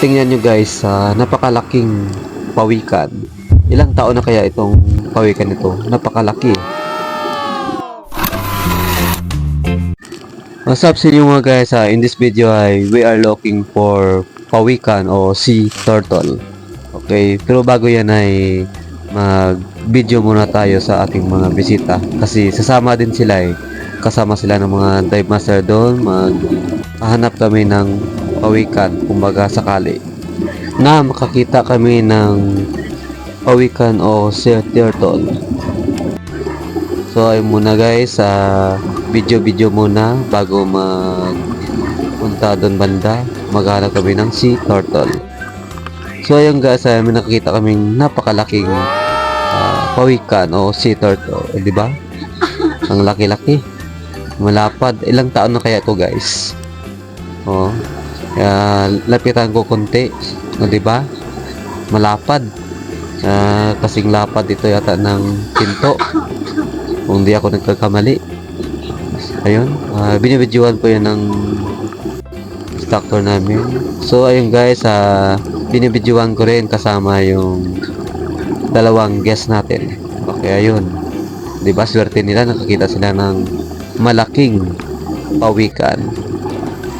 tingnan nyo guys, napakalaking pawikan. Ilang taon na kaya itong pawikan ito? Napakalaki. What's up sa inyo mga guys, in this video ay we are looking for pawikan o sea turtle. Okay, pero bago yan ay mag-video muna tayo sa ating mga bisita kasi sasama din sila kasama sila ng mga dive master doon. Maghahanap kami ng pawikan kumbaga sakali na makakita kami ng pawikan o sea turtle. So ayun muna guys, video muna bago magpunta doon banda. Maghanap kami ng sea turtle. So ayun guys, may nakakita kaming napakalaking pawikan o sea turtle, di ba? Ang laki-laki, malapad. Ilang taon na kaya ito guys? Oh, lapitan ko konti, di ba? Malapad. Kasing lapad ito yata ng pinto kung di ako nagkakamali. Ayun, binibidyoan ko yan ng instructor namin. So ayun guys, binibidyoan ko rin kasama yung dalawang guest natin. Okay, ayun, diba swerte nila, nakakita sila ng malaking pawikan.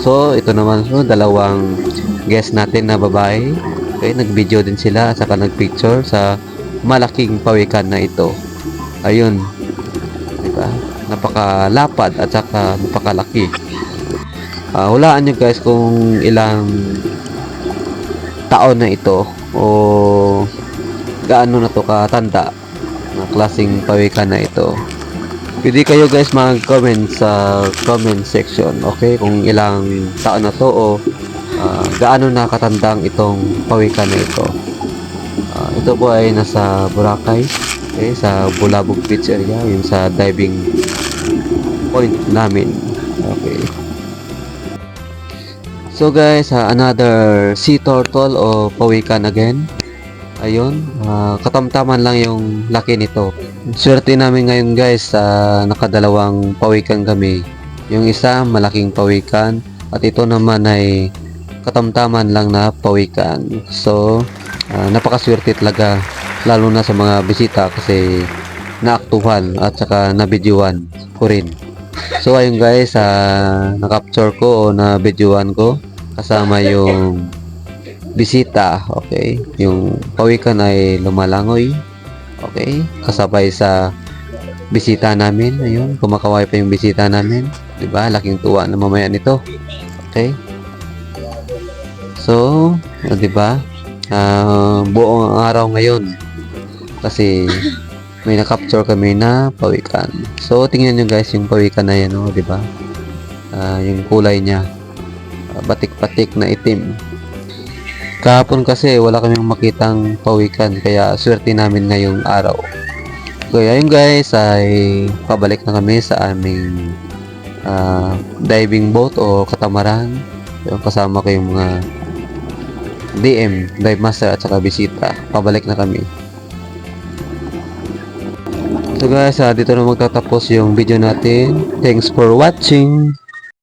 So ito naman, dalawang guest natin na babae. Okay, nag-video din sila at saka nag-picture sa malaking pawikan na ito. Ayun, diba? Napakalapad at saka napakalaki. Hulaan nyo guys kung ilang taon na ito o gaano na to katanda na klaseng pawikan na ito. Pwede kayo guys mag-comment sa comment section, okay, kung ilang taon na to o gaano na katandang itong pawikan na ito. Ito po ay nasa Boracay, okay, sa Bulabog Beach area, yung sa diving point namin. Okay. So guys, another sea turtle o pawikan again. Ayun, katamtaman lang yung laki nito. Swerte namin ngayon guys, nakadalawang pawikan kami. Yung isa malaking pawikan at ito naman ay katamtaman lang na pawikan. So napakaswerte talaga, lalo na sa mga bisita kasi naaktuhan at saka nabidyoan ko rin. So ayun guys, na-capture ko o na-videoan ko kasama yung bisita. Okay, yung pawikan ay lumalangoy. Okay, kasabay sa bisita namin. Ayun, kumakaway pa yung bisita namin, diba? Laking tuwa na mamaya nito. Okay, so diba, buong araw ngayon kasi may na-capture kami na pawikan. So tingnan nyo guys yung pawikan na yan, diba? Yung kulay niya, batik-batik na itim. Kahapon kasi wala kaming makitang pawikan kaya swerte namin ngayong araw. So ayun guys, ay pabalik na kami sa aming diving boat o katamaran. Yung kasama ko yung mga DM, dive master at saka bisita. Pabalik na kami. So guys, dito na magtatapos yung video natin. Thanks for watching.